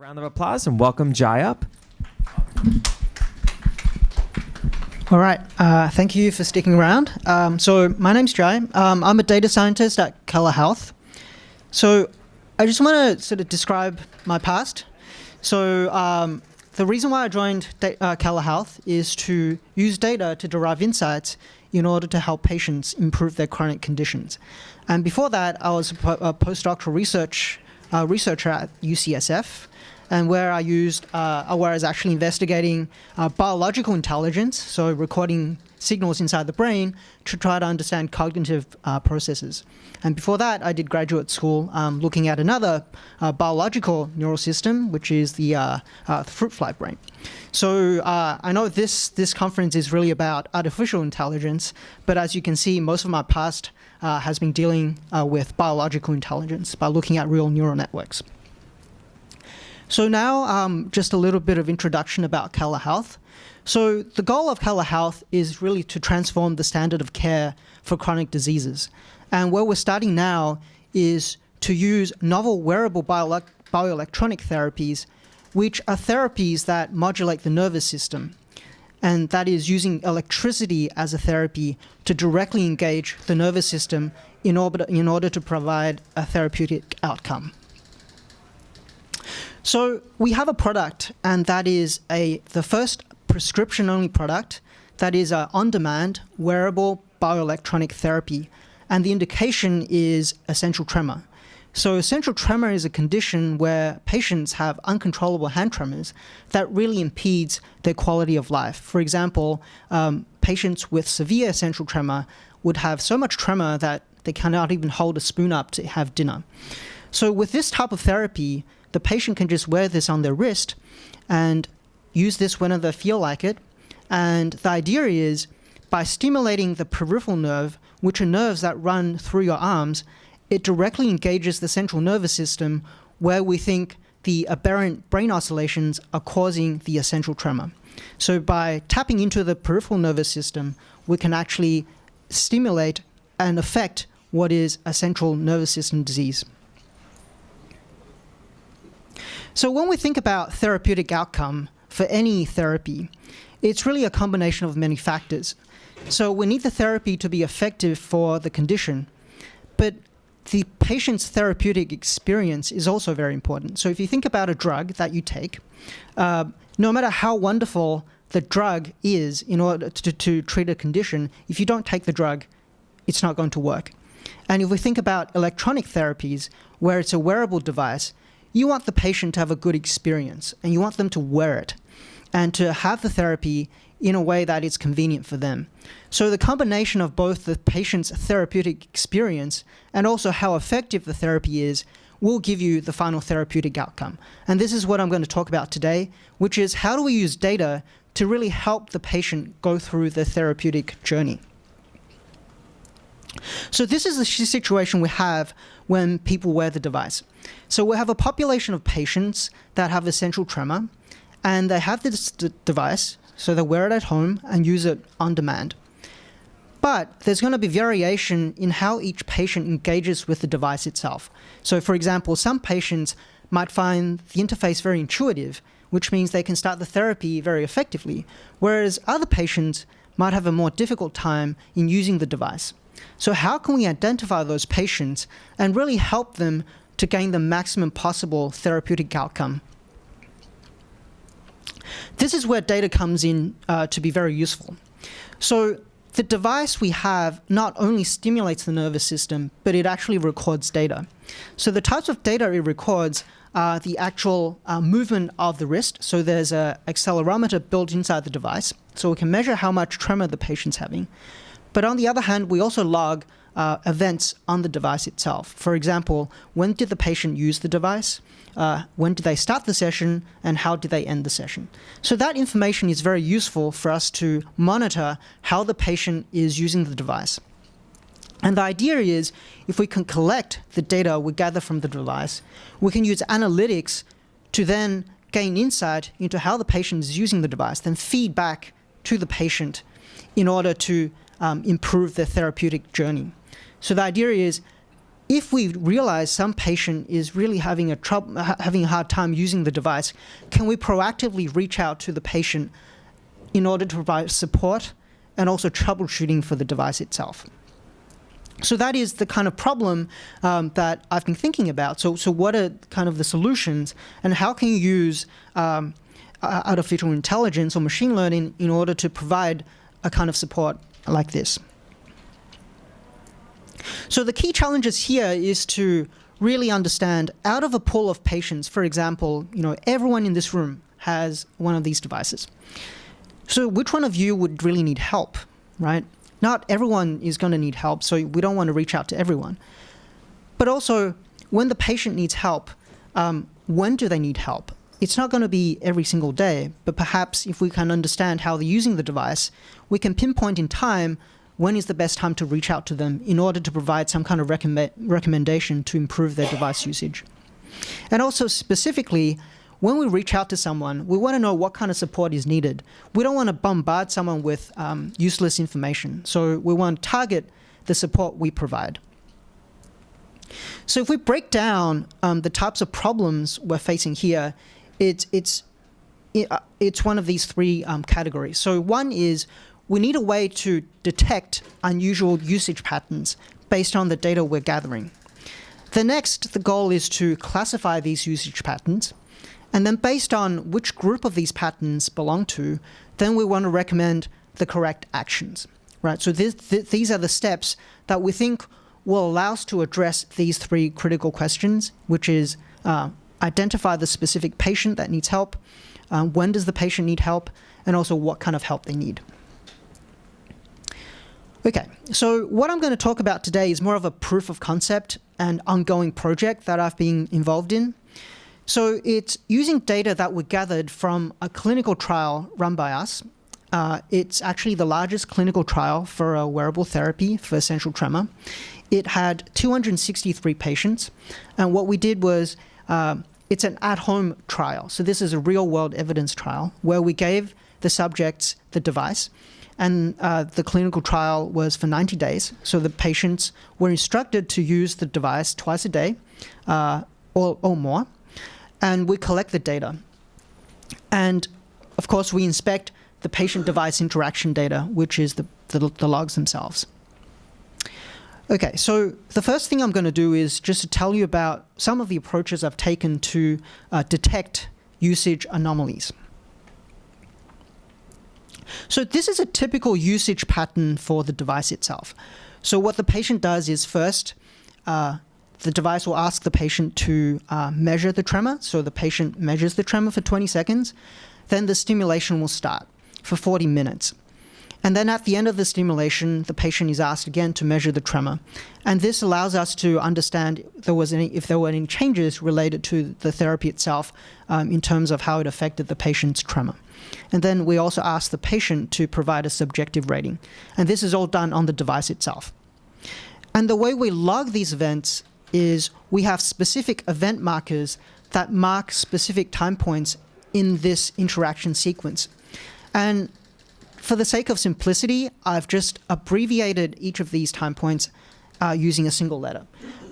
Round of applause and welcome Jai up. All right, thank you for sticking around. So my name's Jai. I'm a data scientist at Cala Health. So I just want to sort of describe my past. So the reason why I joined Cala Health is to use data to derive insights in order to help patients improve their chronic conditions. And before that, I was a postdoctoral researcher at UCSF, and where I was actually investigating biological intelligence, so recording signals inside the brain to try to understand cognitive processes. And before that, I did graduate school looking at another biological neural system, which is the fruit fly brain. So I know this conference is really about artificial intelligence, but as you can see, most of my past has been dealing with biological intelligence by looking at real neural networks. So now, just a little bit of introduction about Cala Health. So the goal of Cala Health is really to transform the standard of care for chronic diseases. And where we're starting now is to use novel wearable bioelectronic therapies, which are therapies that modulate the nervous system. And that is using electricity as a therapy to directly engage the nervous system in order to provide a therapeutic outcome. So we have a product, and that is the first prescription-only product that is an on-demand wearable bioelectronic therapy, and the indication is essential tremor. So essential tremor is a condition where patients have uncontrollable hand tremors that really impedes their quality of life. For example, patients with severe essential tremor would have so much tremor that they cannot even hold a spoon up to have dinner. So with this type of therapy, the patient can just wear this on their wrist and use this whenever they feel like it. And the idea is, by stimulating the peripheral nerve, which are nerves that run through your arms, it directly engages the central nervous system where we think the aberrant brain oscillations are causing the essential tremor. So by tapping into the peripheral nervous system, we can actually stimulate and affect what is a central nervous system disease. So when we think about therapeutic outcome for any therapy, it's really a combination of many factors. So we need the therapy to be effective for the condition, but the patient's therapeutic experience is also very important. So if you think about a drug that you take, no matter how wonderful the drug is in order to treat a condition, if you don't take the drug, it's not going to work. And if we think about electronic therapies, where it's a wearable device, you want the patient to have a good experience, and you want them to wear it and to have the therapy in a way that is convenient for them. So the combination of both the patient's therapeutic experience and also how effective the therapy is will give you the final therapeutic outcome. And this is what I'm going to talk about today, which is how do we use data to really help the patient go through the therapeutic journey. So this is the situation we have when people wear the device. So we have a population of patients that have essential tremor, and they have this device, so they wear it at home and use it on demand. But there's going to be variation in how each patient engages with the device itself. So for example, some patients might find the interface very intuitive, which means they can start the therapy very effectively, whereas other patients might have a more difficult time in using the device. So how can we identify those patients and really help them to gain the maximum possible therapeutic outcome? This is where data comes in to be very useful. So the device we have not only stimulates the nervous system, but it actually records data. So the types of data it records are the actual movement of the wrist. So there's an accelerometer built inside the device, so we can measure how much tremor the patient's having. But on the other hand, we also log events on the device itself. For example, when did the patient use the device? When did they start the session? And how did they end the session? So that information is very useful for us to monitor how the patient is using the device. And the idea is, if we can collect the data we gather from the device, we can use analytics to then gain insight into how the patient is using the device, then feed back to the patient in order to improve their therapeutic journey. So the idea is, if we realize some patient is really having a hard time using the device, can we proactively reach out to the patient in order to provide support and also troubleshooting for the device itself? So that is the kind of problem that I've been thinking about. So what are kind of the solutions, and how can you use artificial intelligence or machine learning in order to provide a kind of support like this? So the key challenges here is to really understand, out of a pool of patients, for example, everyone in this room has one of these devices. So which one of you would really need help, right? Not everyone is going to need help, so we don't want to reach out to everyone. But also, when the patient needs help, when do they need help? It's not going to be every single day, but perhaps if we can understand how they're using the device, we can pinpoint in time when is the best time to reach out to them in order to provide some kind of recommendation to improve their device usage. And also specifically, when we reach out to someone, we want to know what kind of support is needed. We don't want to bombard someone with useless information. So we want to target the support we provide. So if we break down the types of problems we're facing here, it's one of these three categories. So one is we need a way to detect unusual usage patterns based on the data we're gathering. The goal is to classify these usage patterns. And then based on which group of these patterns belong to, then we want to recommend the correct actions, right? So these are the steps that we think will allow us to address these three critical questions, which is identify the specific patient that needs help, when does the patient need help, and also what kind of help they need. Okay, so what I'm going to talk about today is more of a proof of concept and ongoing project that I've been involved in. So it's using data that were gathered from a clinical trial run by us. It's actually the largest clinical trial for a wearable therapy for essential tremor. It had 263 patients, and what we did was, it's an at-home trial. So this is a real-world evidence trial where we gave the subjects the device, and the clinical trial was for 90 days. So the patients were instructed to use the device twice a day or more, and we collect the data. And of course, we inspect the patient-device interaction data, which is the logs themselves. Okay, so the first thing I'm going to do is just to tell you about some of the approaches I've taken to detect usage anomalies. So this is a typical usage pattern for the device itself. So what the patient does is first, the device will ask the patient to measure the tremor. So the patient measures the tremor for 20 seconds. Then the stimulation will start for 40 minutes. And then at the end of the stimulation, the patient is asked again to measure the tremor. And this allows us to understand if there were any changes related to the therapy itself in terms of how it affected the patient's tremor. And then we also ask the patient to provide a subjective rating. And this is all done on the device itself. And the way we log these events is we have specific event markers that mark specific time points in this interaction sequence. And for the sake of simplicity, I've just abbreviated each of these time points using a single letter.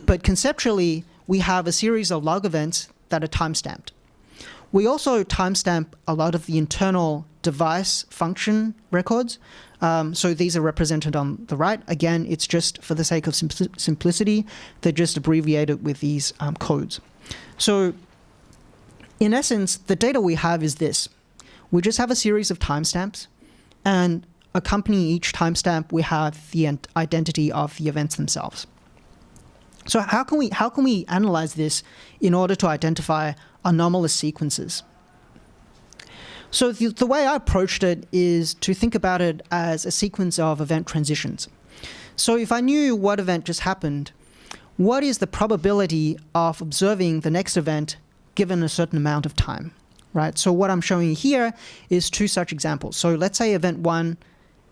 But conceptually, we have a series of log events that are time-stamped. We also timestamp a lot of the internal device function records. So these are represented on the right. Again, it's just for the sake of simplicity, they're just abbreviated with these codes. So in essence, the data we have is this. We just have a series of timestamps, and accompanying each timestamp, we have the identity of the events themselves. So how can we analyze this in order to identify anomalous sequences? So the way I approached it is to think about it as a sequence of event transitions. So if I knew what event just happened, what is the probability of observing the next event given a certain amount of time, right? So what I'm showing you here is two such examples. So let's say event 1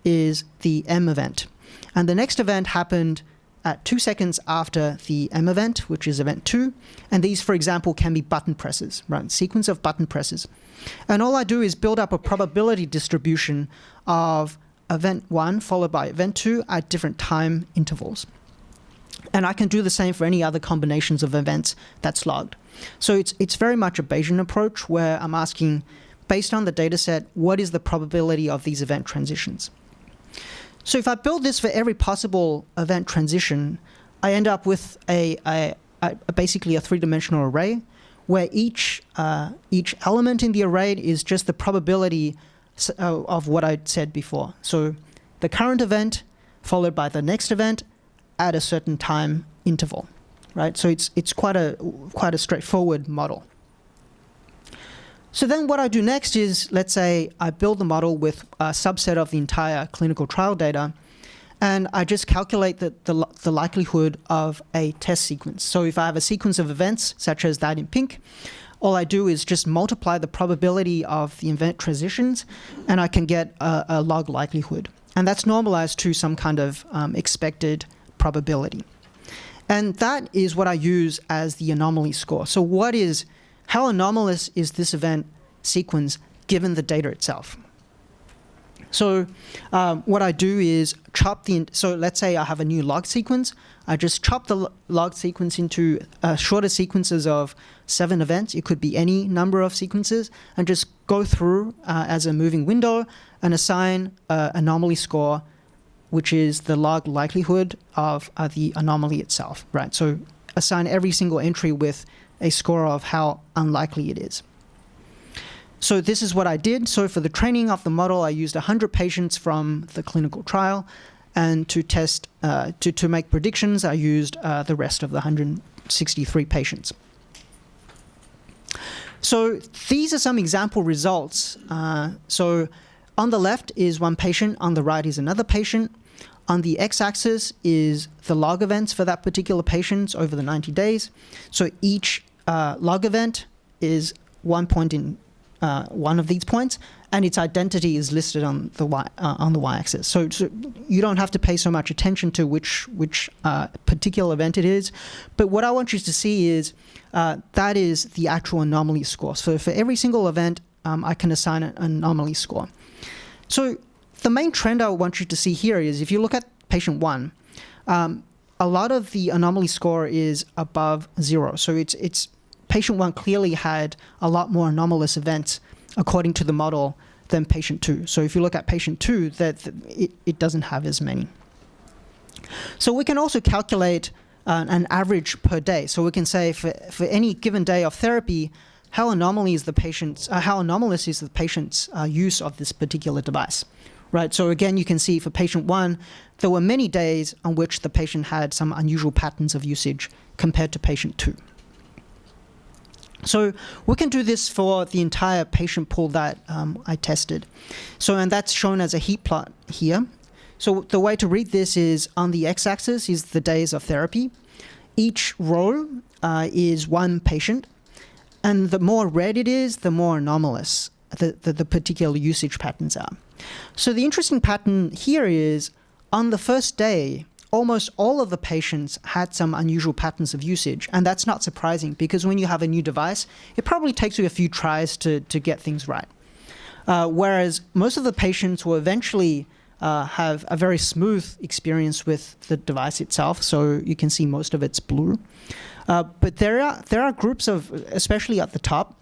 is the M event, and the next event happened at 2 seconds after the M event, which is event 2. And these, for example, can be button presses, right? Sequence of button presses. And all I do is build up a probability distribution of event 1 followed by event 2 at different time intervals. And I can do the same for any other combinations of events that's logged. So it's very much a Bayesian approach where I'm asking, based on the data set, what is the probability of these event transitions? So if I build this for every possible event transition, I end up with basically a three-dimensional array where each element in the array is just the probability of what I said before. So the current event followed by the next event at a certain time interval, right? So it's quite a straightforward model. So then what I do next is, let's say I build the model with a subset of the entire clinical trial data, and I just calculate the likelihood of a test sequence. So if I have a sequence of events, such as that in pink, all I do is just multiply the probability of the event transitions, and I can get a log likelihood. And that's normalized to some kind of expected probability. And that is what I use as the anomaly score. So how anomalous is this event sequence given the data itself? So what I do is so let's say I have a new log sequence. I just chop the log sequence into shorter sequences of 7 events. It could be any number of sequences, and just go through as a moving window and assign anomaly score, which is the log likelihood of the anomaly itself, right? So assign every single entry with a score of how unlikely it is. So this is what I did. So for the training of the model, I used 100 patients from the clinical trial, and to test, to make predictions, I used the rest of the 163 patients. So these are some example results. So on the left is one patient, on the right is another patient. On the x-axis is the log events for that particular patient over the 90 days. So each log event is 1 point in one of these points, and its identity is listed on the y-axis. So you don't have to pay so much attention to which particular event it is. But what I want you to see is that is the actual anomaly score. So for every single event, I can assign an anomaly score. So the main trend I want you to see here is, if you look at patient 1, a lot of the anomaly score is above 0. So it's patient 1 clearly had a lot more anomalous events according to the model than patient 2. So if you look at patient 2, it doesn't have as many. So we can also calculate an average per day. So we can say for any given day of therapy, how anomalous is the patient's use of this particular device, right? So again, you can see for patient 1, there were many days on which the patient had some unusual patterns of usage compared to patient 2. So we can do this for the entire patient pool that I tested. And that's shown as a heat plot here. So the way to read this is, on the x-axis is the days of therapy. Each row is one patient. And the more red it is, the more anomalous the particular usage patterns are. So the interesting pattern here is, on the first day, almost all of the patients had some unusual patterns of usage. And that's not surprising, because when you have a new device, it probably takes you a few tries to get things right. Whereas most of the patients will eventually have a very smooth experience with the device itself. So you can see most of it's blue. But there are groups of, especially at the top,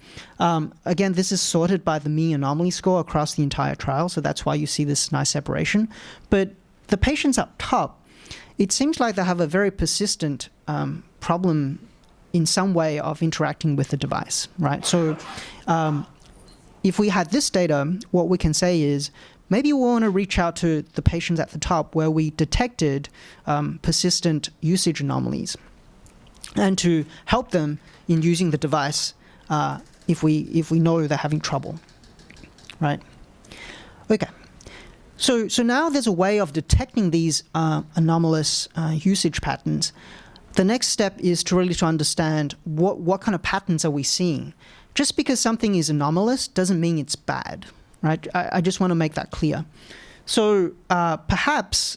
again, this is sorted by the mean anomaly score across the entire trial. So that's why you see this nice separation. But the patients up top, it seems like they have a very persistent problem in some way of interacting with the device, right? So if we had this data, what we can say is, maybe we want to reach out to the patients at the top where we detected persistent usage anomalies, and to help them in using the device if we know they're having trouble, right? Okay. So now there's a way of detecting these anomalous usage patterns. The next step is to really understand what kind of patterns are we seeing. Just because something is anomalous doesn't mean it's bad, right? I just want to make that clear. So perhaps,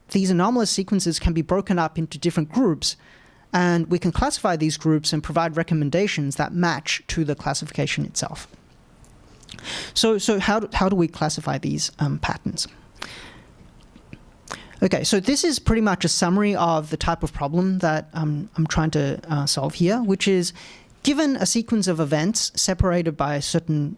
these anomalous sequences can be broken up into different groups, and we can classify these groups and provide recommendations that match to the classification itself. So how do we classify these patterns? Okay, so this is pretty much a summary of the type of problem that I'm trying to solve here, which is given a sequence of events separated by certain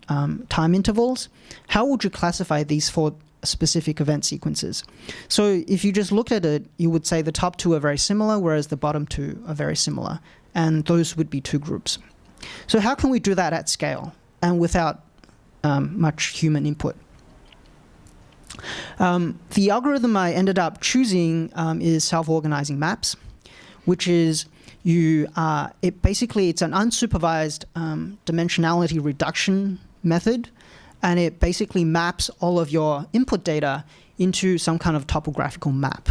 time intervals, how would you classify these four specific event sequences? So if you just looked at it, you would say the top two are very similar, whereas the bottom two are very similar, and those would be two groups. So how can we do that at scale and without much human input? The algorithm I ended up choosing is self-organizing maps, which is it's an unsupervised dimensionality reduction method, and it basically maps all of your input data into some kind of topographical map.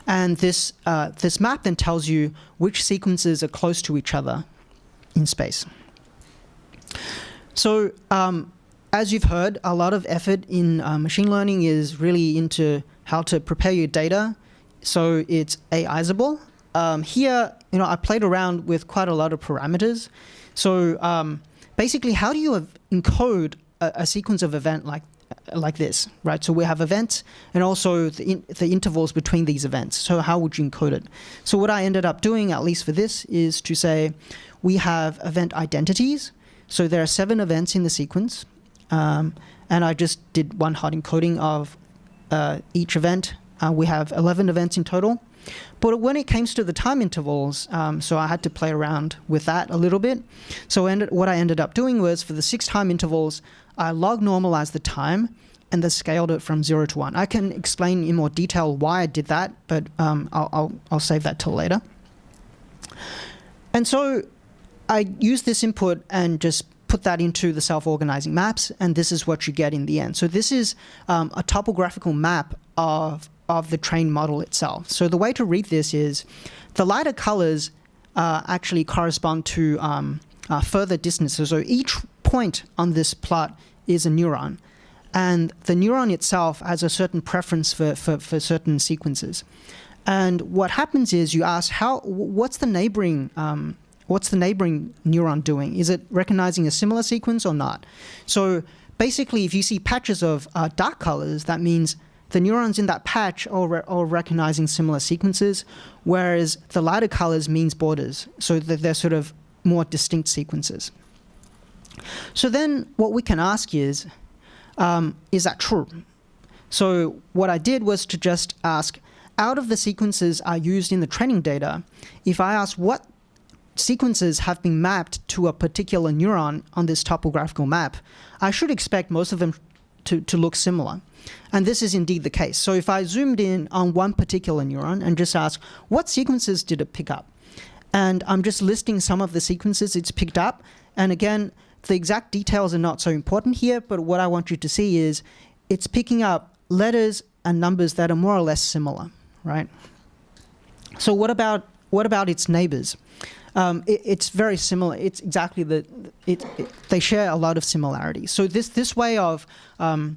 And this map then tells you which sequences are close to each other in space. So as you've heard, a lot of effort in machine learning is really into how to prepare your data so it's AIzable. Here, I played around with quite a lot of parameters. So basically, how do you encode a sequence of event like this, right? So we have events and also the intervals between these events. So how would you encode it? So what I ended up doing, at least for this, is to say we have event identities. So there are 7 events in the sequence. And I just did one hot encoding of each event. We have 11 events in total. But when it came to the time intervals, so I had to play around with that a little bit. So what I ended up doing was for the 6 time intervals, I log normalized the time and then scaled it from 0 to 1. I can explain in more detail why I did that, but I'll save that till later. And so I used this input and just put that into the self-organizing maps, and this is what you get in the end. So this is a topographical map of the trained model itself. So the way to read this is the lighter colors actually correspond to further distances. So each point on this plot is a neuron, and the neuron itself has a certain preference for certain sequences. And what happens is you ask, what's the neighboring neuron doing? Is it recognizing a similar sequence or not? So basically, if you see patches of dark colors, that means the neurons in that patch are recognizing similar sequences, whereas the lighter colors means borders, so that they're sort of more distinct sequences. So then what we can ask is that true? So what I did was to just ask, out of the sequences are used in the training data, if I ask what sequences have been mapped to a particular neuron on this topographical map, I should expect most of them to look similar. And this is indeed the case. So if I zoomed in on one particular neuron and just ask, what sequences did it pick up? And I'm just listing some of the sequences it's picked up. And again, the exact details are not so important here, but what I want you to see is it's picking up letters and numbers that are more or less similar, right? So what about its neighbors? It's very similar. It's exactly they share a lot of similarities. So this way of using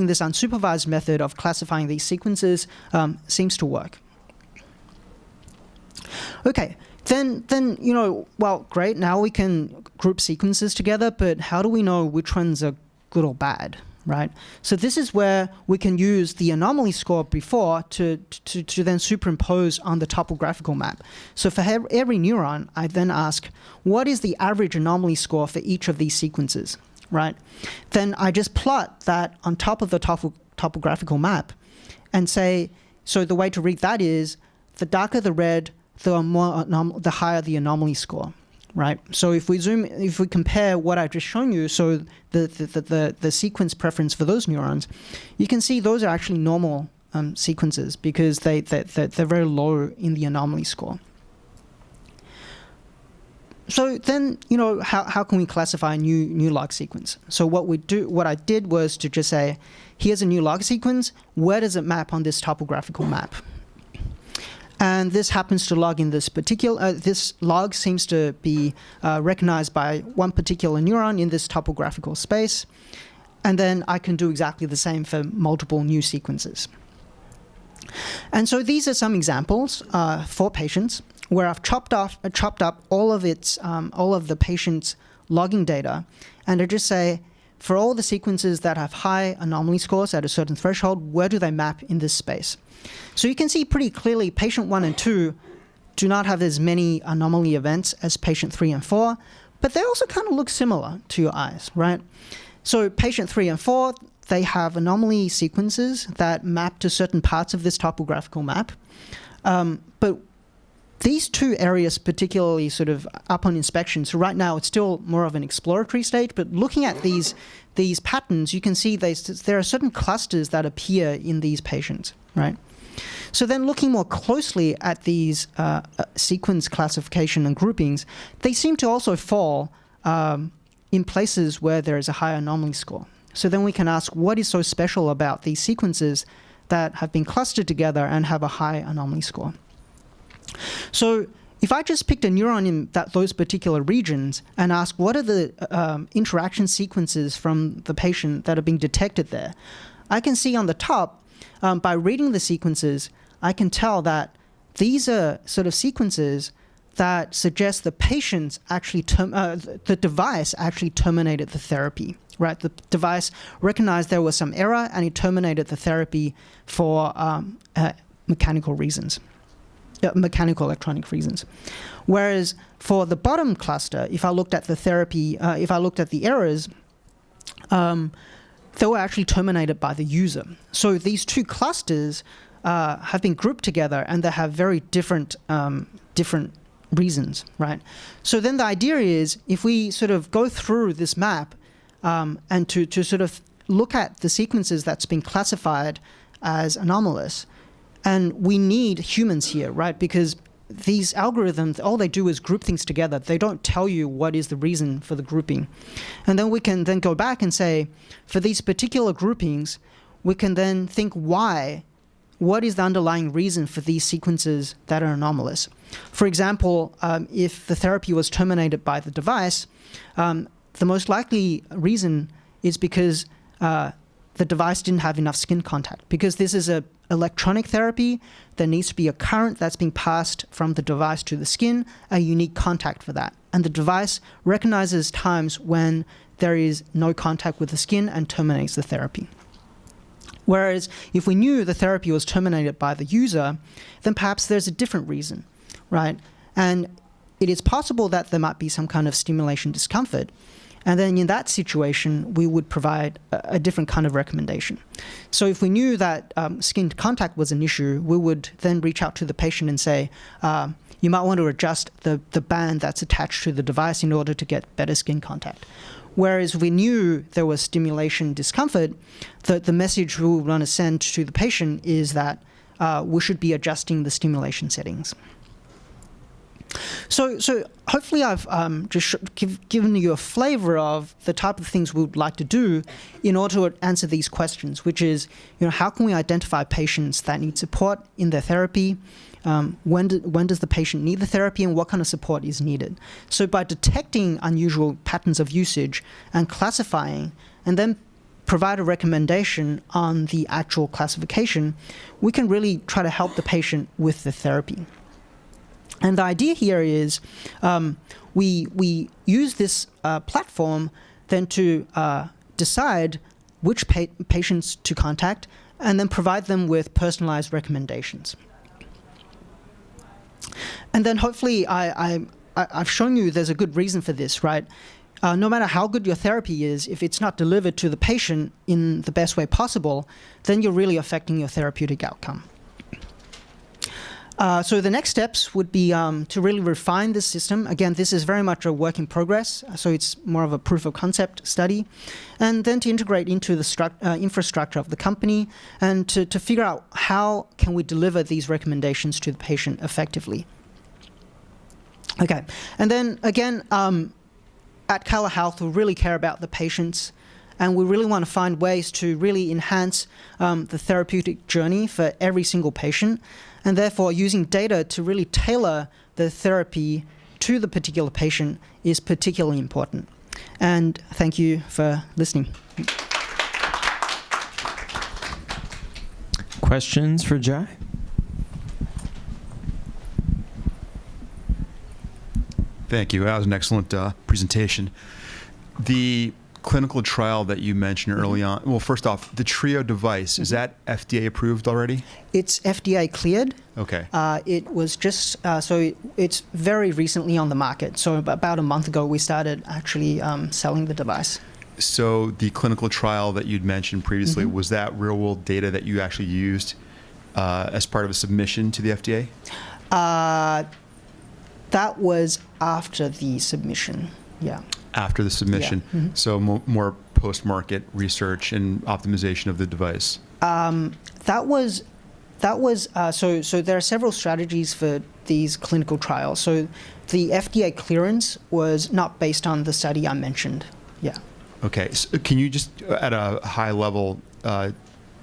this unsupervised method of classifying these sequences seems to work. Okay, then well, great. Now we can group sequences together, but how do we know which ones are good or bad? Right. So this is where we can use the anomaly score before to then superimpose on the topographical map. So for every neuron, I then ask, what is the average anomaly score for each of these sequences? Right. Then I just plot that on top of the topographical map and say, so the way to read that is the darker the red, the higher the anomaly score. Right. So if we compare what I've just shown you, so the sequence preference for those neurons, you can see those are actually normal sequences because they're very low in the anomaly score. So then, how can we classify a new log sequence? So what I did was to just say, here's a new log sequence. Where does it map on this topographical map? And this happens to log in this particular, this log seems to be recognized by one particular neuron in this topographical space. And then I can do exactly the same for multiple new sequences. And so these are some examples for patients where I've chopped up all of the patient's logging data, and I just say, for all the sequences that have high anomaly scores at a certain threshold, where do they map in this space? So you can see pretty clearly patient 1 and 2 do not have as many anomaly events as patient 3 and 4, but they also kind of look similar to your eyes, right? So patient 3 and 4, they have anomaly sequences that map to certain parts of this topographical map. But these two areas particularly sort of up on inspection. So right now it's still more of an exploratory stage, but looking at these patterns, you can see there are certain clusters that appear in these patients, right? So then looking more closely at these sequence classification and groupings, they seem to also fall in places where there is a high anomaly score. So then we can ask, what is so special about these sequences that have been clustered together and have a high anomaly score? So if I just picked a neuron in those particular regions and ask, what are the interaction sequences from the patient that are being detected there, I can see on the top, by reading the sequences, I can tell that these are sort of sequences that suggest the patient's actually, the device actually terminated the therapy, right? The device recognized there was some error and it terminated the therapy for mechanical reasons, mechanical electronic reasons. Whereas for the bottom cluster, if I looked at the therapy, if I looked at the errors, they were actually terminated by the user. So these two clusters have been grouped together and they have very different reasons, right? So then the idea is, if we sort of go through this map and to sort of look at the sequences that's been classified as anomalous, and we need humans here, right? Because these algorithms, all they do is group things together. They don't tell you what is the reason for the grouping. And then we can then go back and say, for these particular groupings, we can then think why. What is the underlying reason for these sequences that are anomalous? For example, if the therapy was terminated by the device, the most likely reason is because the device didn't have enough skin contact. Because this is an electronic therapy, there needs to be a current that's being passed from the device to the skin, a unique contact for that. And the device recognizes times when there is no contact with the skin and terminates the therapy. Whereas if we knew the therapy was terminated by the user, then perhaps there's a different reason, right? And it is possible that there might be some kind of stimulation discomfort. And then in that situation, we would provide a different kind of recommendation. So if we knew that skin contact was an issue, we would then reach out to the patient and say, you might want to adjust the band that's attached to the device in order to get better skin contact. Whereas if we knew there was stimulation discomfort, the message we would want to send to the patient is that we should be adjusting the stimulation settings. So hopefully I've just given you a flavor of the type of things we would like to do in order to answer these questions, which is, how can we identify patients that need support in their therapy? When does the patient need the therapy, and what kind of support is needed? So by detecting unusual patterns of usage and classifying, and then provide a recommendation on the actual classification, we can really try to help the patient with the therapy. And the idea here is we use this platform then to decide which patients to contact and then provide them with personalized recommendations. And then hopefully I've shown you there's a good reason for this, right? No matter how good your therapy is, if it's not delivered to the patient in the best way possible, then you're really affecting your therapeutic outcome. So the next steps would be to really refine this system. Again, this is very much a work in progress, so it's more of a proof of concept study. And then to integrate into the infrastructure of the company and to figure out how can we deliver these recommendations to the patient effectively. Okay, and then again, at Cala Health, we really care about the patients, and we really want to find ways to really enhance the therapeutic journey for every single patient. And therefore, using data to really tailor the therapy to the particular patient is particularly important. And thank you for listening. Questions for Jai? Thank you. That was an excellent presentation. The clinical trial that you mentioned early on, well, first off, the Trio device, is that FDA approved already? It's FDA cleared. Okay. It was just, so it's very recently on the market. So about a month ago, we started actually selling the device. So the clinical trial that you'd mentioned previously, was that real world data that you actually used as part of a submission to the FDA? That was after the submission, yeah. After the submission. Yeah. So more post-market research and optimization of the device. That was so there are several strategies for these clinical trials. So the FDA clearance was not based on the study I mentioned. Yeah. Okay. So can you just, at a high level,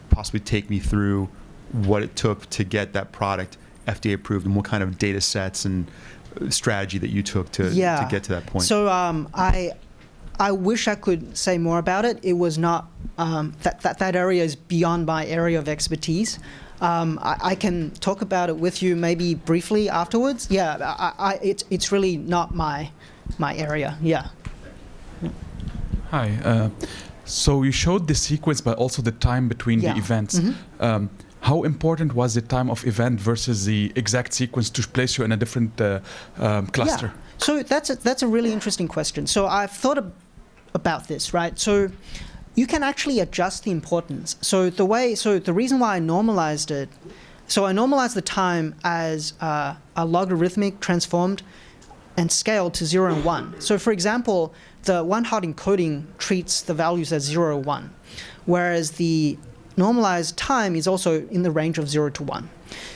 possibly take me through what it took to get that product FDA approved and what kind of data sets and strategy that you took to get to that point? So I wish I could say more about it. It was not, that area is beyond my area of expertise. I can talk about it with you maybe briefly afterwards. Yeah, it's really not my area. Yeah. Hi. So you showed the sequence, but also the time between the events. How important was the time of event versus the exact sequence to place you in a different cluster? Yeah. So that's a really interesting question. So I've thought about this, right? So you can actually adjust the importance. So the reason why I normalized it, so I normalized the time as a logarithmic transformed and scaled to 0 and 1. So for example, the one-hot encoding treats the values as 0 or 1, whereas the normalized time is also in the range of 0 to 1.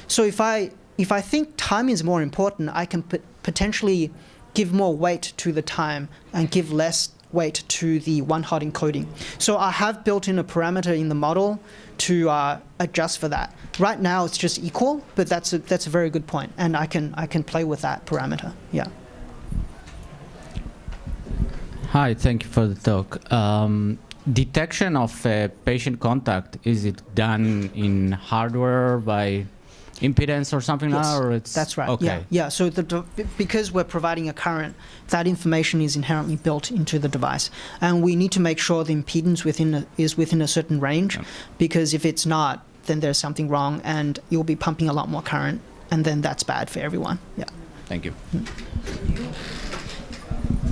So if I think time is more important, I can potentially give more weight to the time and give less weight to the one-hot encoding. So I have built in a parameter in the model to adjust for that. Right now it's just equal, but that's a very good point, and I can play with that parameter. Yeah. Hi, thank you for the talk. Detection of patient contact, is it done in hardware by impedance or something Yes, or it's that's right. Okay. Yeah. So because we're providing a current, that information is inherently built into the device, and we need to make sure the impedance is within a certain range, because if it's not, then there's something wrong, and you'll be pumping a lot more current, and then that's bad for everyone. Yeah. Thank you.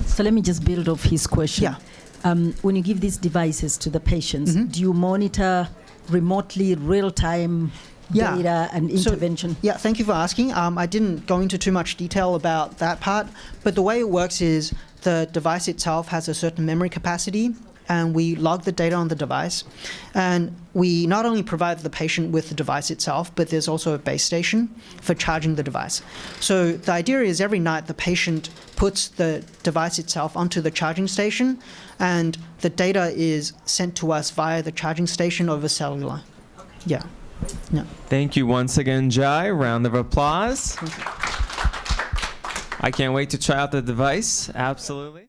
So let me just build off his question. Yeah. When you give these devices to the patients, do you monitor remotely, real-time data and intervention? So, thank you for asking. I didn't go into too much detail about that part, but the way it works is the device itself has a certain memory capacity, and we log the data on the device. And we not only provide the patient with the device itself, but there's also a base station for charging the device. So the idea is every night the patient puts the device itself onto the charging station, and the data is sent to us via the charging station over cellular. Yeah. Yeah. Thank you once again, Jai. Round of applause. I can't wait to try out the device. Absolutely.